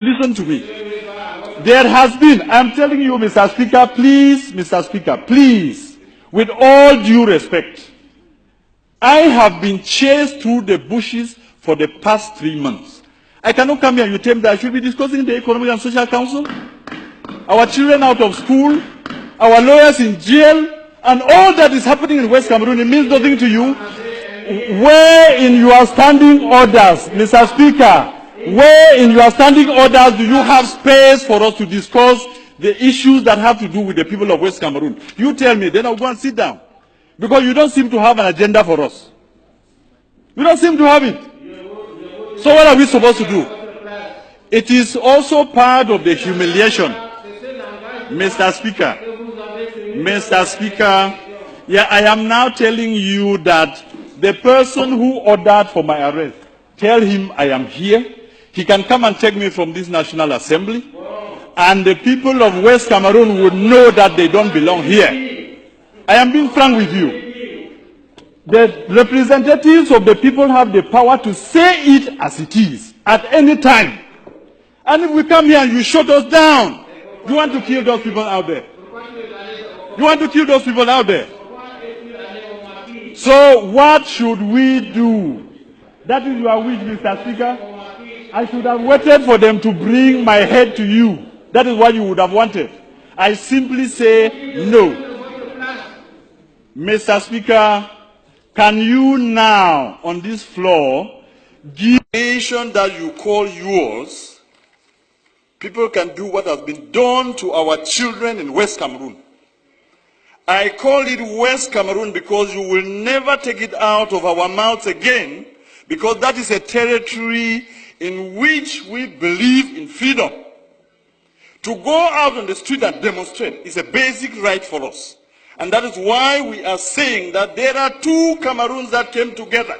Listen to me. There has been, I'm telling you, Mr. Speaker, please, Mr. Speaker, please, with all due respect, I have been chased through the bushes for the past 3 months. I cannot come here and you tell me that I should be discussing the Economic and Social Council, our children out of school, our lawyers in jail, and all that is happening in West Cameroon. It means nothing to you. Where in your standing orders, Mr. Speaker, where in your standing orders do you have space for us to discuss the issues that have to do with the people of West Cameroon? You tell me, then I'll go and sit down. Because you don't seem to have an agenda for us. You don't seem to have it. So what are we supposed to do? It is also part of the humiliation. Mr. Speaker, yeah, I am now telling you that the person who ordered for my arrest, tell him I am here. He can come and take me from this National Assembly. And the people of West Cameroon would know that they don't belong here. I am being frank with you. The representatives of the people have the power to say it as it is, at any time. And if we come here and you shut us down, you want to kill those people out there. You want to kill those people out there. So what should we do? That is your wish, Mr. Speaker. I should have waited for them to bring my head to you. That is what you would have wanted. I simply say no. Mr. Speaker, can you now, on this floor, give a nation that you call yours, people can do what has been done to our children in West Cameroon. I call it West Cameroon because you will never take it out of our mouths again, because that is a territory in which we believe in freedom. To go out on the street and demonstrate is a basic right for us. And that is why we are saying that there are two Cameroons that came together.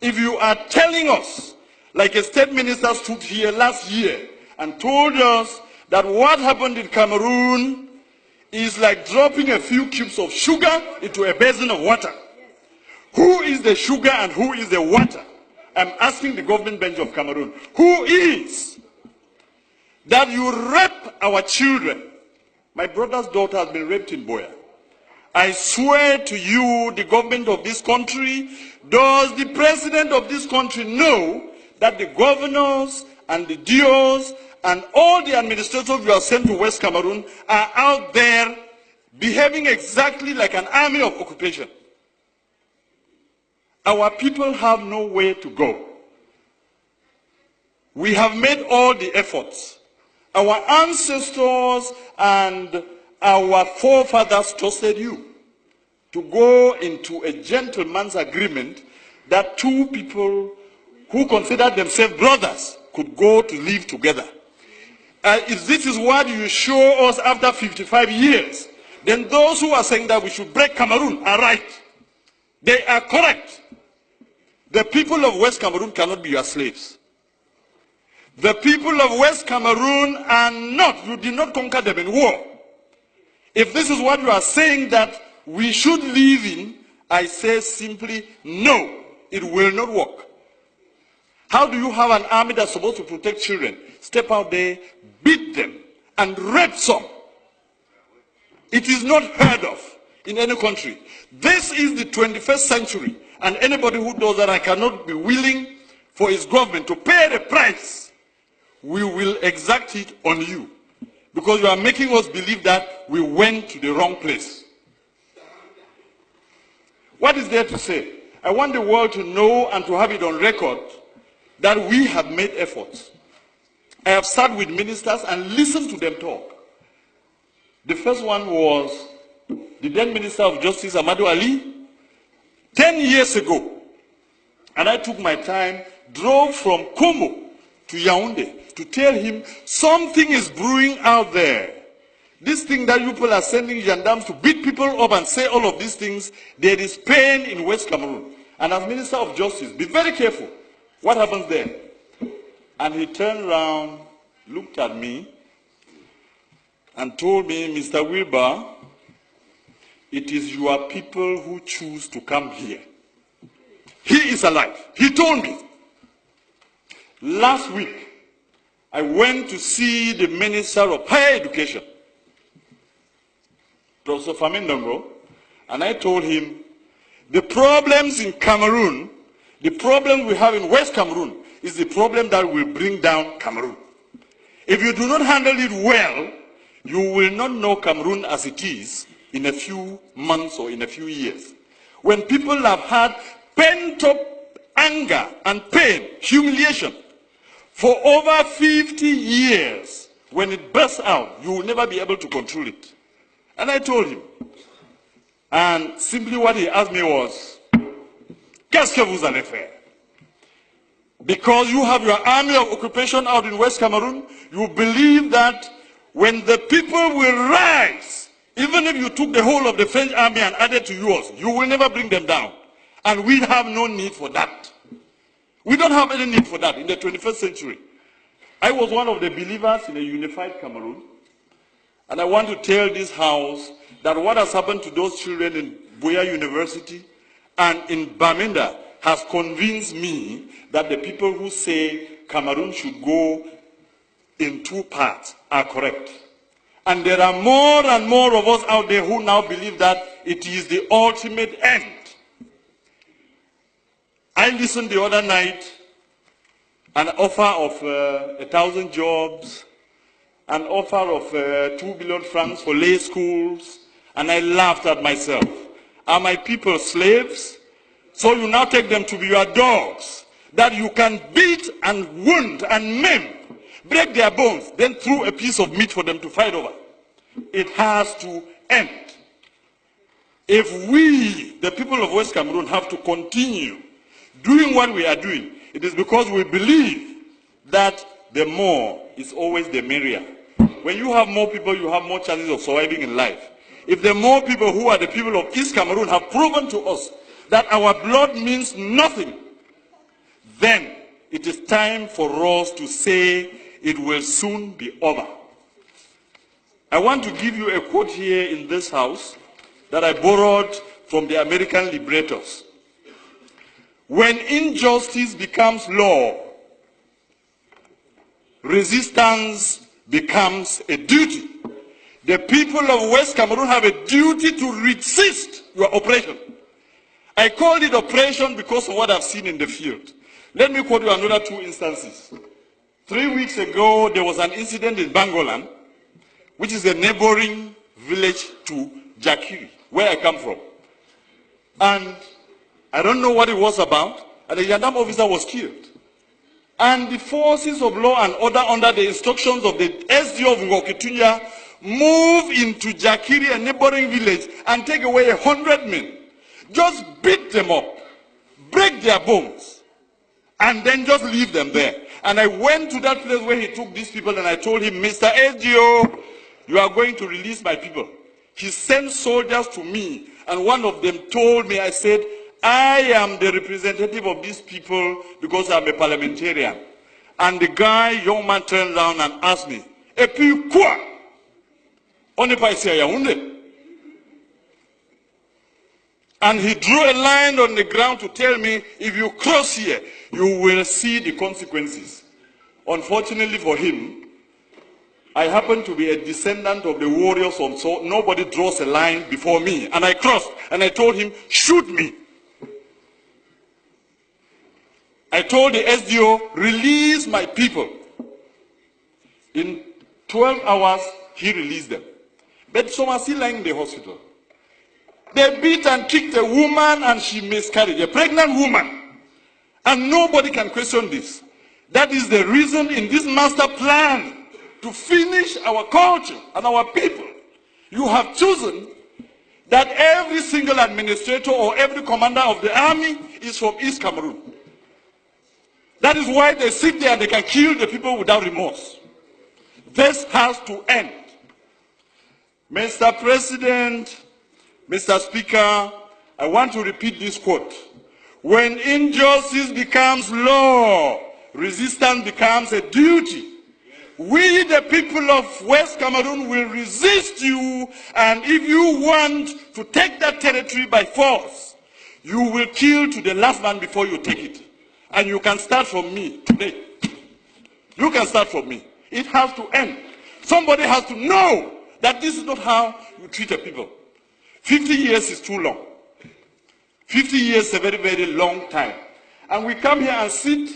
If you are telling us, like a state minister stood here last year and told us that what happened in Cameroon is like dropping a few cubes of sugar into a basin of water. Who is the sugar and who is the water? I'm asking the government bench of Cameroon, who is that you rape our children? My brother's daughter has been raped in Boya. I swear to you, the government of this country, does the president of this country know that the governors and the DOs and all the administrators you have sent to West Cameroon are out there behaving exactly like an army of occupation? Our people have nowhere to go. We have made all the efforts. Our ancestors and our forefathers trusted you to go into a gentleman's agreement that two people who considered themselves brothers could go to live together. If this is what you show us after 55 years, then those who are saying that we should break Cameroon are right. They are correct. The people of West Cameroon cannot be your slaves. The people of West Cameroon are not, you did not conquer them in war. If this is what you are saying that we should live in, I say simply, no, it will not work. How do you have an army that's supposed to protect children, step out there, beat them, and rape some? It is not heard of in any country. This is the 21st century, and anybody who does that, I cannot be willing for his government to pay the price. We will exact it on you, because you are making us believe that we went to the wrong place. What is there to say? I want the world to know and to have it on record that we have made efforts. I have sat with ministers and listened to them talk. The first one was the then Minister of Justice, Amadou Ali, 10 years ago. And I took my time, drove from Como to Yaoundé to tell him something is brewing out there. This thing that you people are sending gendarmes to beat people up and say all of these things, there is pain in West Cameroon. And as Minister of Justice, be very careful. What happens there? And he turned around, looked at me, and told me, Mr. Wirba, it is your people who choose to come here. He is alive. He told me. Last week, I went to see the Minister of Higher Education, Professor Famindongo, and I told him, the problems in Cameroon, the problem we have in West Cameroon, is the problem that will bring down Cameroon. If you do not handle it well, you will not know Cameroon as it is in a few months or in a few years. When people have had pent-up anger and pain, humiliation, for over 50 years, when it bursts out, you will never be able to control it. And I told him. And simply what he asked me was, qu'est-ce que vous allez faire? Because you have your army of occupation out in West Cameroon, you believe that when the people will rise, even if you took the whole of the French army and added to yours, you will never bring them down. And we have no need for that. We don't have any need for that in the 21st century. I was one of the believers in a unified Cameroon. And I want to tell this house that what has happened to those children in Buea University and in Bamenda has convinced me that the people who say Cameroon should go in two parts are correct. And there are more and more of us out there who now believe that it is the ultimate end. I listened the other night, an offer of 1,000 jobs, an offer of 2 billion francs for lay schools, and I laughed at myself. Are my people slaves? So you now take them to be your dogs, that you can beat and wound and maim, break their bones, then throw a piece of meat for them to fight over. It has to end. If we, the people of West Cameroon, have to continue doing what we are doing, it is because we believe that the more is always the merrier. When you have more people, you have more chances of surviving in life. If the more people who are the people of East Cameroon have proven to us that our blood means nothing, then it is time for us to say it will soon be over. I want to give you a quote here in this house that I borrowed from the American liberators. When injustice becomes law, resistance becomes a duty. The people of West Cameroon have a duty to resist your oppression. I called it oppression because of what I've seen in the field. Let me quote you another two instances. 3 weeks ago, there was an incident in Bangolan, which is a neighboring village to Jakiri, where I come from. And I don't know what it was about, and a Yandam officer was killed. And the forces of law and order, under the instructions of the SDO of Ngokitunya, move into Jakiri, a neighboring village, and take away 100 men. Just beat them up, break their bones, and then just leave them there. And I went to that place where he took these people, and I told him, Mr. SDO, you are going to release my people. He sent soldiers to me, and one of them told me, I said, I am the representative of these people because I'm a parliamentarian. And the young man turned around and asked me, et puis quoi? On n'est pas ici à Yaoundé. And he drew a line on the ground to tell me, if you cross here, you will see the consequences. Unfortunately for him, I happen to be a descendant of the warriors, so nobody draws a line before me. And I crossed, and I told him, shoot me. I told the SDO, release my people. In 12 hours, he released them. But some are still lying in the hospital. They beat and kicked a woman and she miscarried, a pregnant woman. And nobody can question this. That is the reason in this master plan to finish our culture and our people. You have chosen that every single administrator or every commander of the army is from East Cameroon. That is why they sit there and they can kill the people without remorse. This has to end. Mr. President, Mr. Speaker, I want to repeat this quote. When injustice becomes law, resistance becomes a duty. We, the people of West Cameroon, will resist you, and if you want to take that territory by force, you will kill to the last man before you take it. And you can start from me today. You can start from me. It has to end. Somebody has to know that this is not how you treat a people. 50 years is too long. 50 years is a very, very long time. And we come here and sit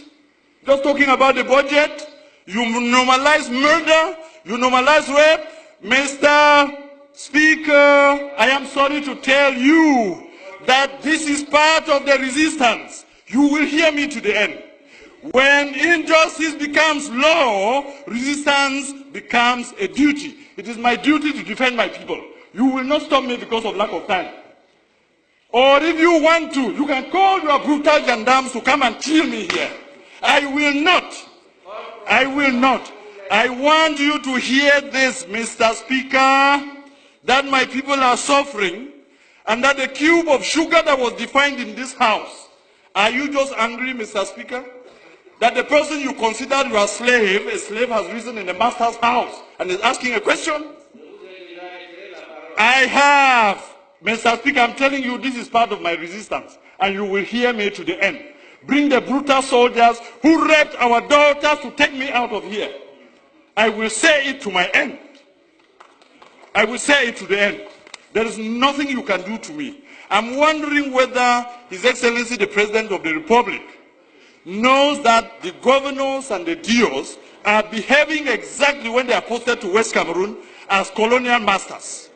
just talking about the budget. You normalize murder. You normalize rape. Mr. Speaker, I am sorry to tell you that this is part of the resistance. You will hear me to the end. When injustice becomes law, resistance becomes a duty. It is my duty to defend my people. You will not stop me because of lack of time. Or if you want to, you can call your brutal gendarmes to come and kill me here. I will not. I will not. I want you to hear this, Mr. Speaker, that my people are suffering, and that the cube of sugar that was defined in this house, are you just angry, Mr. Speaker, that the person you considered your slave, a slave has risen in the master's house and is asking a question? I have, Mr. Speaker, I'm telling you, this is part of my resistance, and you will hear me to the end. Bring the brutal soldiers who raped our daughters to take me out of here. I will say it to my end. I will say it to the end. There is nothing you can do to me. I'm wondering whether His Excellency the President of the Republic knows that the governors and the DOs are behaving exactly when they are posted to West Cameroon as colonial masters.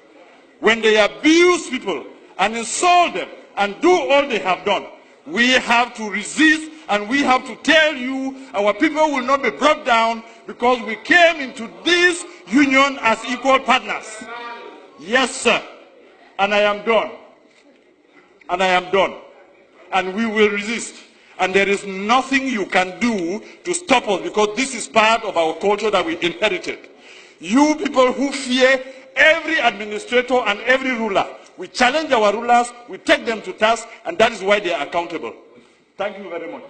When they abuse people and insult them and do all they have done, we have to resist, and we have to tell you our people will not be brought down because we came into this union as equal partners. Yes, sir. And I am done. And I am done. And we will resist. And there is nothing you can do to stop us, because this is part of our culture that we inherited. You people who fear every administrator and every ruler, we challenge our rulers, we take them to task, and that is why they are accountable. Thank you very much.